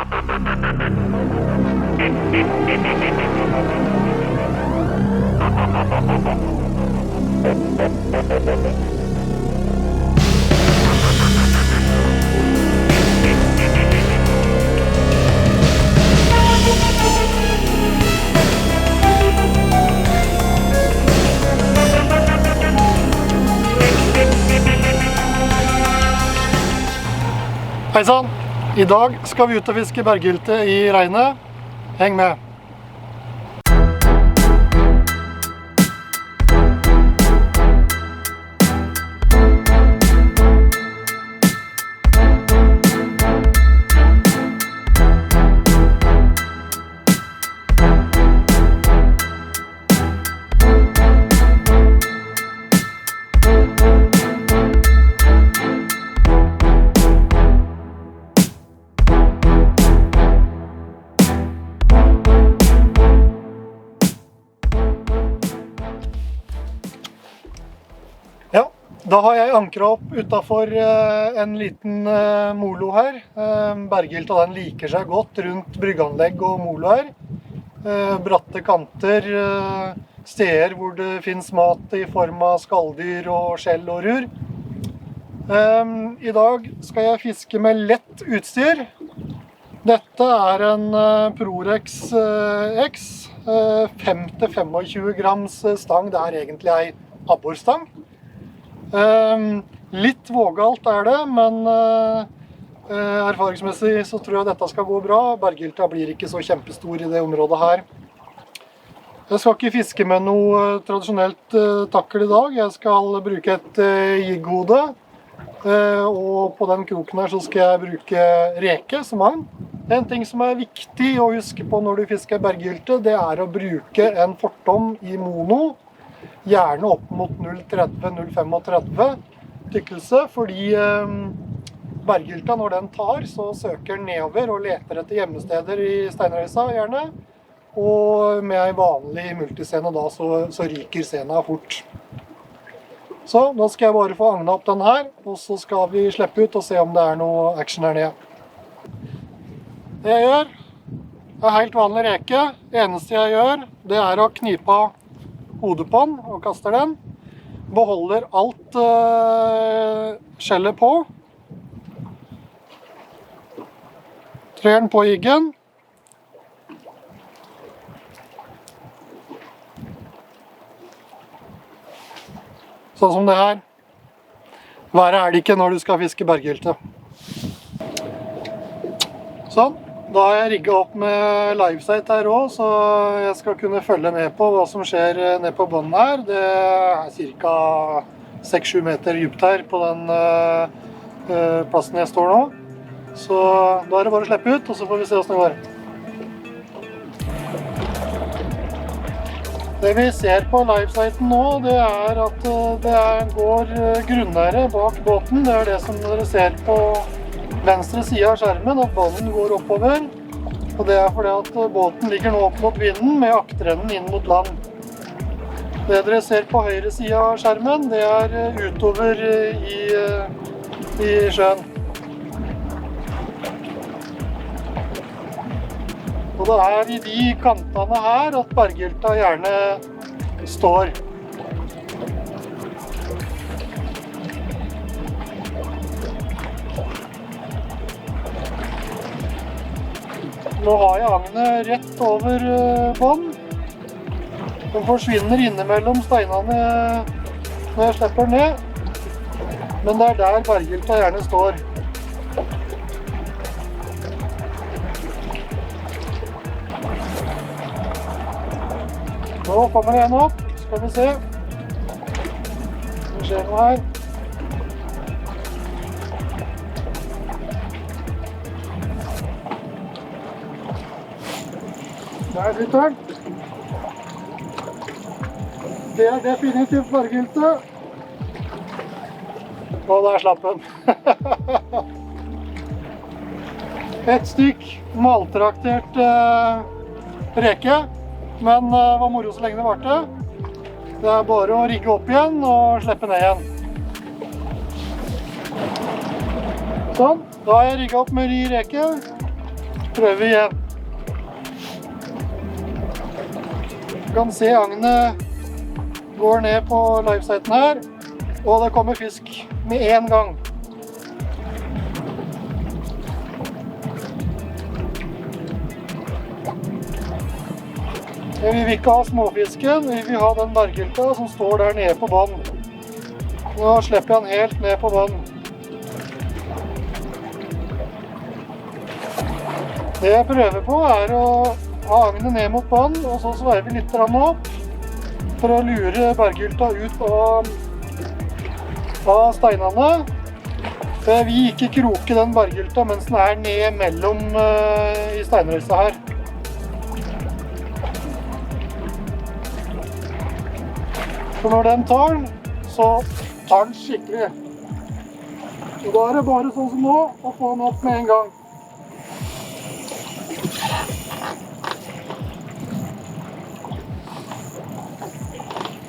Hei sann! I dag skal vi ut og fiske berggylte i regnet. Heng med! Da har jeg ankret opp utenfor en liten molo her. Berggylta den liker seg godt rundt bryggeanlegg og molo her. Bratte kanter, steder hvor det finnes mat i form av skalldyr og skjell og rur. I dag skal jeg fiske med lett utstyr. Dette er en Prorex X, 5-25 grams stang. Det er egentlig en abborstang. Litt vågalt er det, men erfaringsmessig så tror jeg dette skal gå bra. Berggylta blir ikke så kjempestor i det området her. Jeg skal ikke fiske med noe tradisjonelt takkel i dag. Jeg skal bruke et jigghode, og på den kroken her så skal jeg bruke reke som agn. En ting som er viktig å huske på når du fisker berggylte, det er å bruke en fortom i mono, gjerne opp mot 0,30-0,35 tykkelse, fordi berggylta når den tar, så søker den nedover og leter etter gjemmesteder i steinrøysa gjerne, og med en vanlig multiscene da så ryker scenen fort. Så nå skal jeg bare få agnet opp den her, og så skal vi slippe ut og se om det er noe action her nede. Det jeg gjør er helt vanlig reke. Det eneste jeg gjør, det er å knipe av hodet på den og kaster den. Beholder alt skjellet på. Trer den på jiggen. Sånn som det her. Verre er det ikke når du skal fiske berggylte. Sånn. Da har jeg rigget opp med livesight her også, så jeg skal kunne følge med på hva som skjer ned på bånden her. Det er ca. 6-7 meter dypt her på den plassen jeg står nå. Så da er det bare å slippe ut, og så får vi se hvordan det går. Det vi ser på livesighten nå, det er at det går grunnere bak båten. Det er det som dere ser på venstre side av skjermen, at bånden går oppover. Og det er fordi at båten ligger nå opp mot vinden med akterenden inn mot land. Det dere ser på høyre side av skjermen, det er utover i sjøen. Og det er i de kantene her at berggylta gjerne står. Nå har jeg agnet rett over bånd. Den forsvinner innimellom steinene når jeg slipper ned. Men det er der berggylta gjerne står. Nå kommer det en opp. Skal vi se. Det skjer noe her. Der sitter den. Det er definitivt berggylte. Og der slapp den. Et stykk maltraktert reke, men det var moro så lenge det varte. Det er bare å rigge opp igjen og slippe ned igjen. Sånn, da har jeg rigget opp med ry reke. prøver vi igjen. Du kan se agnet går ned på livesiten her, og det kommer fisk med en gang. Vi vil ikke ha småfisken, vi vil ha den bergylta som står der nede på vann. Nå slipper jeg den helt ned på vann. Det jeg prøver på er å ha agnet ned mot vann, og så sveiver vi litt opp for å lure bergylta ut av steinene. Vi vil ikke kroke den bergylta mens den er ned mellom i steinrøysa her. For når den tar den, så tar den skikkelig. Og da er det bare sånn som nå, å få den opp med en gang.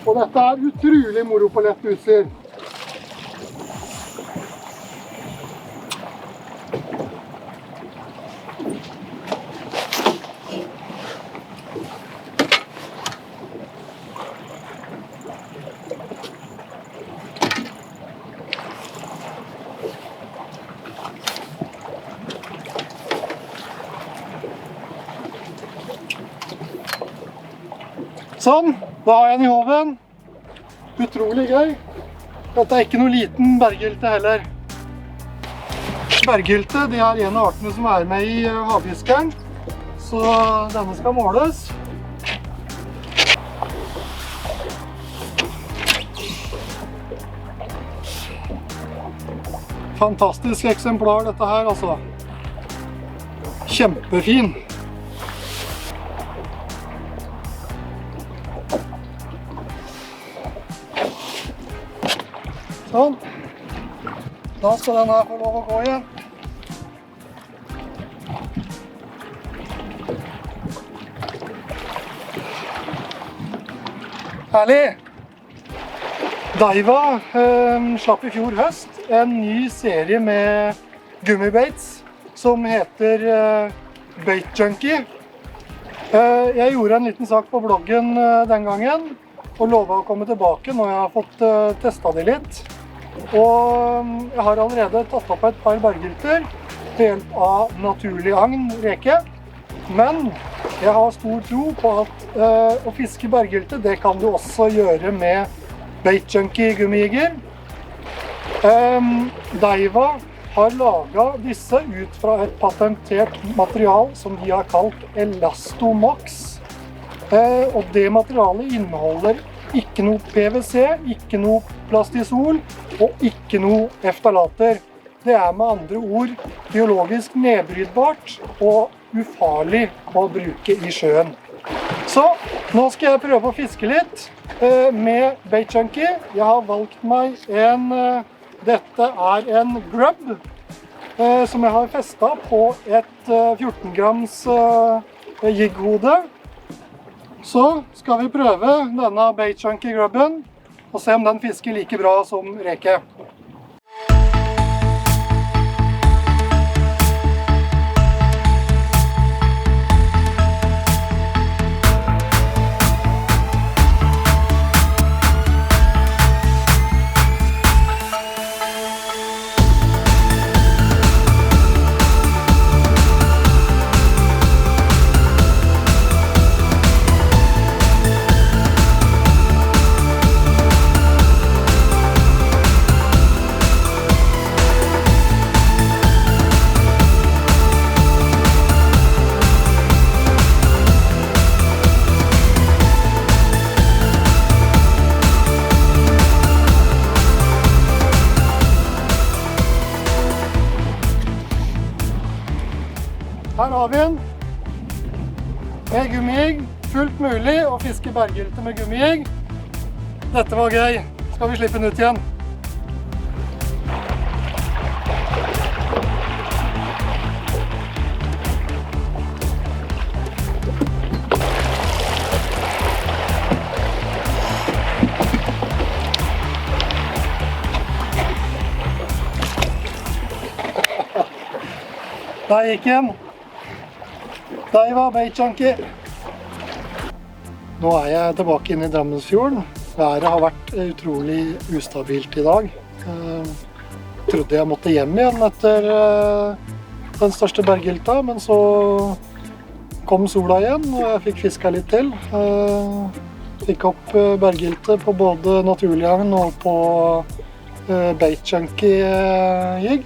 Og dette er utrolig moro på lett utstyr. Sånn, da har jeg den i håven. Utrolig gøy. Dette er ikke noe liten berggylte heller. Berggylte, det er en av artene som er med i havfiskeren, så denne skal måles. Fantastisk eksemplar dette her, altså. Kjempefin. Sånn. Da skal den her få lov å gå igjen. Herlig! Daiwa slapp i fjor høst en ny serie med gummibaits som heter Bait Junkie. Jeg gjorde en liten sak på bloggen den gangen og lovet å komme tilbake når jeg har fått testet det litt. Og jeg har allerede tatt opp et par berggylter ved hjelp av naturlig agn, reke. Men jeg har stor tro på at å fiske berggylte, det kan du også gjøre med Bait Junkie gummijigger. Daiwa har laget disse ut fra et patentert material som de har kalt Elastomax. Og det materialet inneholder ikke noe PVC, ikke noe plastisol og ikke noe eftalater. Det er med andre ord biologisk nedbrytbart og ufarlig å bruke i sjøen. Så nå skal jeg prøve å fiske litt med Bait Junkie. Jeg har valgt meg dette er en grub som jeg har festet på et 14 grams jigghode. Så skal vi prøve denne Bait Junkie grubben og se om den fisker like bra som reke. Her har vi en med gummijigg. Fullt mulig å fiske berggylte med gummijigg. Dette var gøy. Skal vi slippe den ut igjen? Der gikk den. Daiva Bait Junkie. Nå er jeg tilbake inne i Drammensfjorden. Været har vært utrolig ustabilt i dag. Trodde jeg måtte hjem igjen etter den største berghilta, men så kom sola igjen, og jeg fikk fisket litt til. Fikk opp berghilte på både naturligagn og på Bait Junkie-jigg.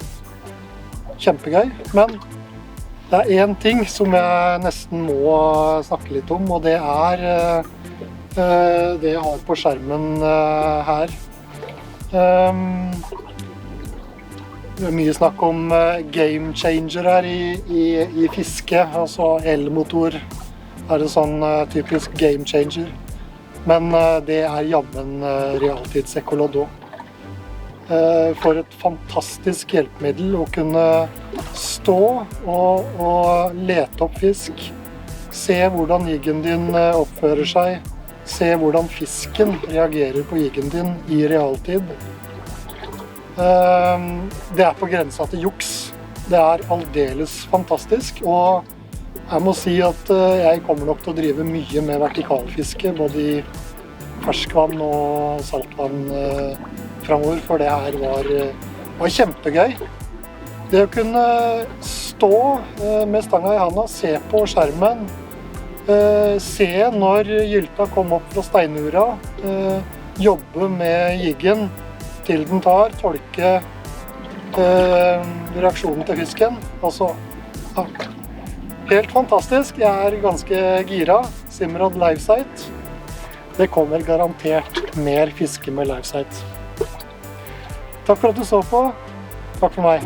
Kjempegøy, men det er en ting som jeg nesten må snakke litt om, og det er det jeg har på skjermen her. Det er mye snakk om game changer her i fiske, altså elmotor er det sånn typisk game changer. Men det er jammen realtids-ekkolodd også. For et fantastisk hjelpemiddel å kunne stå og lete opp fisk, se hvordan jiggen din oppfører seg, se hvordan fisken reagerer på jiggen din i realtid. Det er på grensa til juks. Det er aldeles fantastisk, og jeg må si at jeg kommer nok til å drive mye med vertikalfiske, både i ferskvann og saltvann fremover, for det her var kjempegøy. Det å kunne stå med stanga i handa, se på skjermen, se når gylta kom opp fra steinura, jobbe med jiggen til den tar, tolke reaksjonen til fisken. Altså, ja, helt fantastisk. Jeg er ganske gira. Simrad Livesight. Det kommer garantert mer fiske med Livesight. Takk for at du så på. Takk for meg.